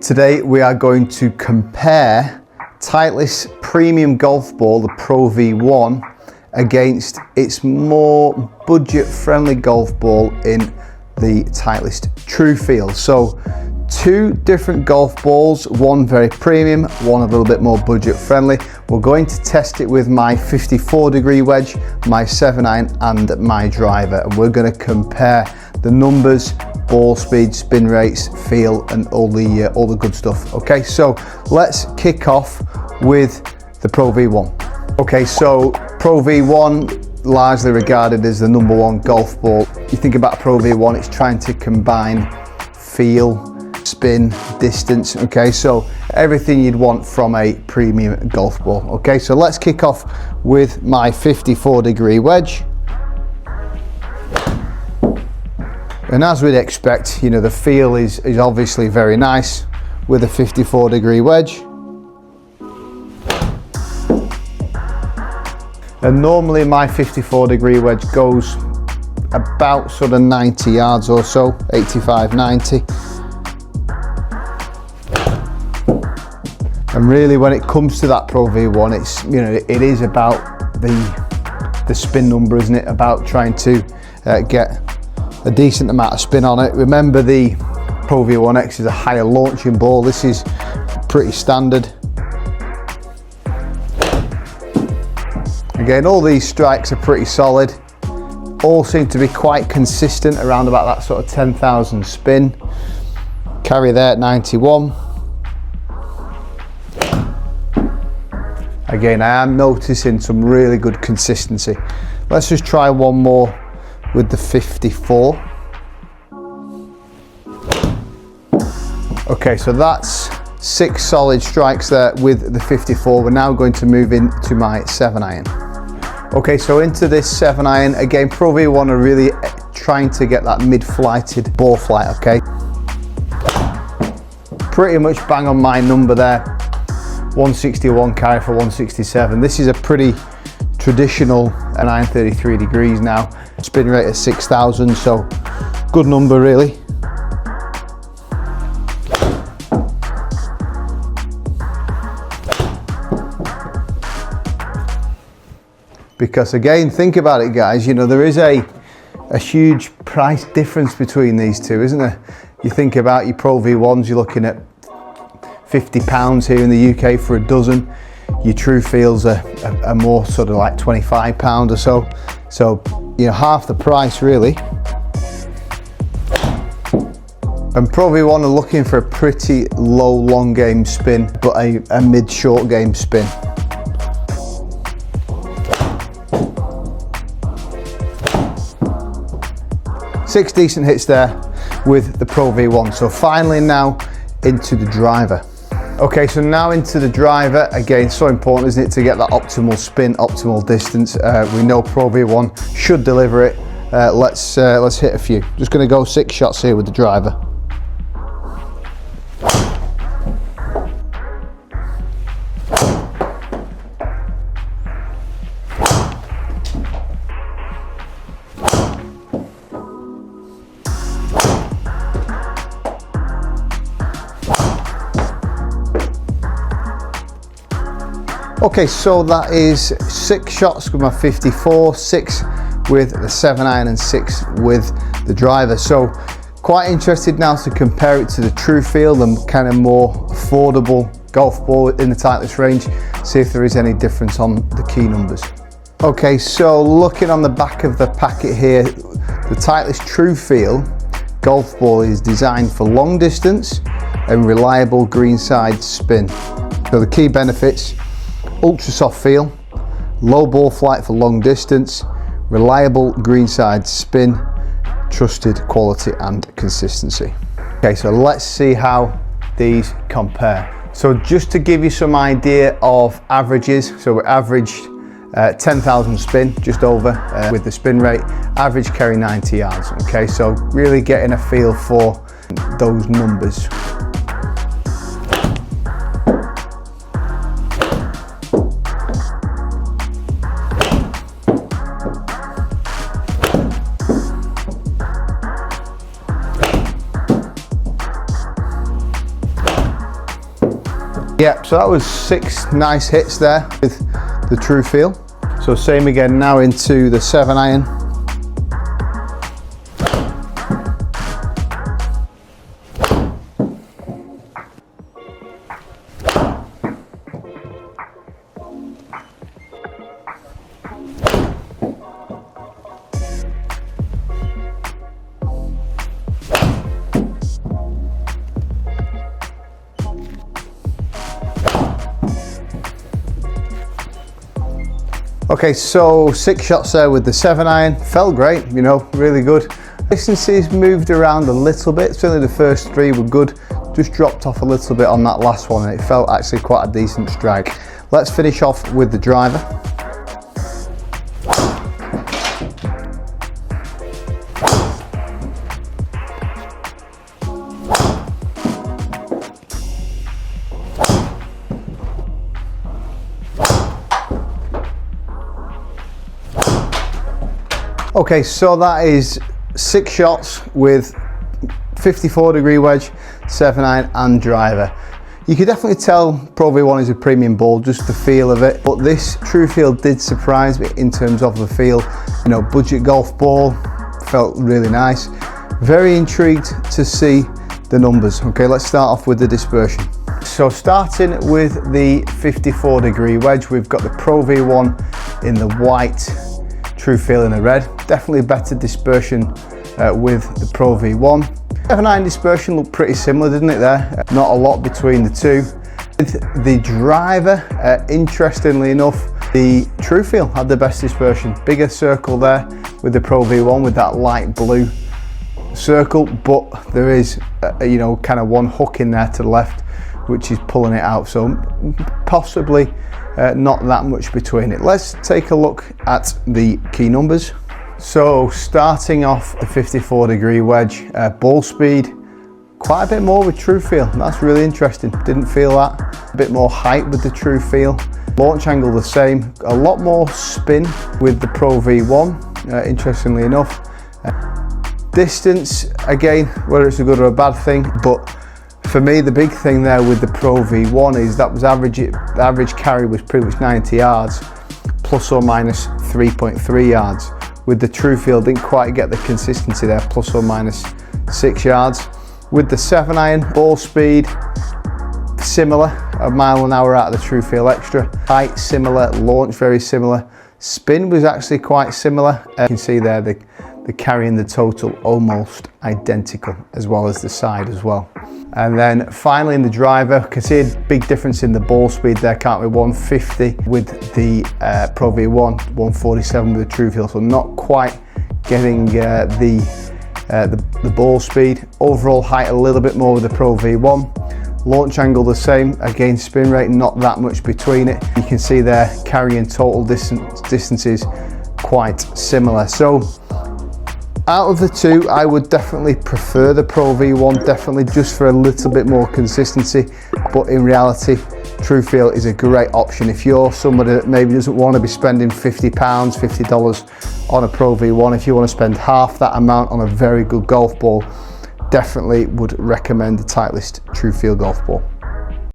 Today we are going to compare Titleist premium golf ball, the Pro V1, against its more budget friendly golf ball in the Titleist TruFeel. So two different golf balls, one very premium, one a little bit more budget friendly. We're going to test it with my 54-degree wedge, my 7-iron and my driver, and we're going to compare the numbers, ball speed, spin rates, feel, and all the good stuff. Okay, so let's kick off with the Pro V1. Okay, so Pro V1, largely regarded as the #1 golf ball. You think about a Pro V1, it's trying to combine feel, spin, distance. Okay, so everything you'd want from a premium golf ball. Okay, so let's kick off with my 54-degree wedge. And as we'd expect, you know, the feel is obviously very nice with a 54-degree wedge. And normally my 54-degree wedge goes about sort of 90 yards or so, 85, 90. And really when it comes to that Pro V1, it's, you know, it is about the spin number, isn't it? About trying to get a decent amount of spin on it. Remember, the Pro V1X is a higher launching ball. This is pretty standard. Again, all these strikes are pretty solid. All seem to be quite consistent around about that sort of 10,000 spin. Carry there at 91. Again, I am noticing some really good consistency. Let's just try one more with the 54. Okay, so that's 6 solid strikes there with the 54. We're now going to move into my 7-iron. Okay, so into this 7-iron, again, Pro V1 are really trying to get that mid-flighted ball flight, okay? Pretty much bang on my number there. 161 carry for 167. This is a pretty traditional 933 degrees now. Spin rate of 6,000, so good number really. Because again, think about it guys, you know, there is a huge price difference between these two, isn't there? You think about your Pro V1s, you're looking at £50 here in the UK for a dozen. Your TruFeels are more sort of like £25 or so. So, you know, half the price really. And Pro V1 are looking for a pretty low long game spin, but a mid short game spin. Six decent hits there with the Pro V1. So finally now into the driver. Okay, so now into the driver. Again, so important, isn't it, to get that optimal spin, optimal distance. We know Pro V1 should deliver it. Let's hit a few. Just going to go 6 shots here with the driver. Okay, so that is 6 shots with my 54, 6 with the 7-iron and 6 with the driver. So quite interested now to compare it to the TruFeel, the kind of more affordable golf ball in the Titleist range, see if there is any difference on the key numbers. Okay, so looking on the back of the packet here, the Titleist TruFeel golf ball is designed for long distance and reliable greenside spin. So the key benefits: ultra soft feel, low ball flight for long distance, reliable greenside spin, trusted quality and consistency. Okay, so let's see how these compare. So just to give you some idea of averages, so we averaged 10,000 spin, just over with the spin rate, average carry 90 yards. Okay, so really getting a feel for those numbers. Yeah, so that was 6 nice hits there with the TruFeel. So same again now into the 7-iron. Okay, so 6 shots there with the 7-iron, felt great, you know, really good. Distances moved around a little bit, certainly the first 3 were good, just dropped off a little bit on that last one and it felt actually quite a decent strike. Let's finish off with the driver. Okay, so that is 6 shots with 54-degree wedge, 7-iron and driver. You can definitely tell Pro V1 is a premium ball, just the feel of it, but this TruFeel did surprise me in terms of the feel. You know, budget golf ball, felt really nice. Very intrigued to see the numbers. Okay, let's start off with the dispersion. So starting with the 54-degree wedge, we've got the Pro V1 in the white, TruFeel in the red. Definitely better dispersion with the Pro V1. 7-iron dispersion looked pretty similar, didn't it there? Not a lot between the two. With the driver, interestingly enough, the TruFeel had the best dispersion. Bigger circle there with the Pro V1 with that light blue circle, but there is, you know, kind of one hook in there to the left, which is pulling it out. So possibly not that much between it. Let's take a look at the key numbers. So starting off the 54-degree wedge, ball speed, quite a bit more with TruFeel. That's really interesting. Didn't feel that. A bit more height with the TruFeel. Launch angle the same. A lot more spin with the Pro V1, interestingly enough. Distance, again, whether it's a good or a bad thing, but for me, the big thing there with the Pro V1 is that was the average carry was pretty much 90 yards, plus or minus 3.3 yards. With the TruFeel, didn't quite get the consistency there, plus or minus 6 yards. With the 7-iron, ball speed, similar, a mile an hour out of the TruFeel Extra. Height, similar, launch, very similar. Spin was actually quite similar. You can see there the carry and the total almost identical, as well as the side as well. And then finally in the driver, can see a big difference in the ball speed there, can't we? 150 with the Pro V1, 147 with the TruFeel, so not quite getting the ball speed. Overall height a little bit more with the Pro V1. Launch angle the same, again spin rate not that much between it. You can see there carry and total distances quite similar. So out of the two, I would definitely prefer the Pro V1, definitely just for a little bit more consistency, but in reality, TruFeel is a great option. If you're somebody that maybe doesn't want to be spending £50, $50 on a Pro V1, if you want to spend half that amount on a very good golf ball, definitely would recommend the Titleist TruFeel golf ball.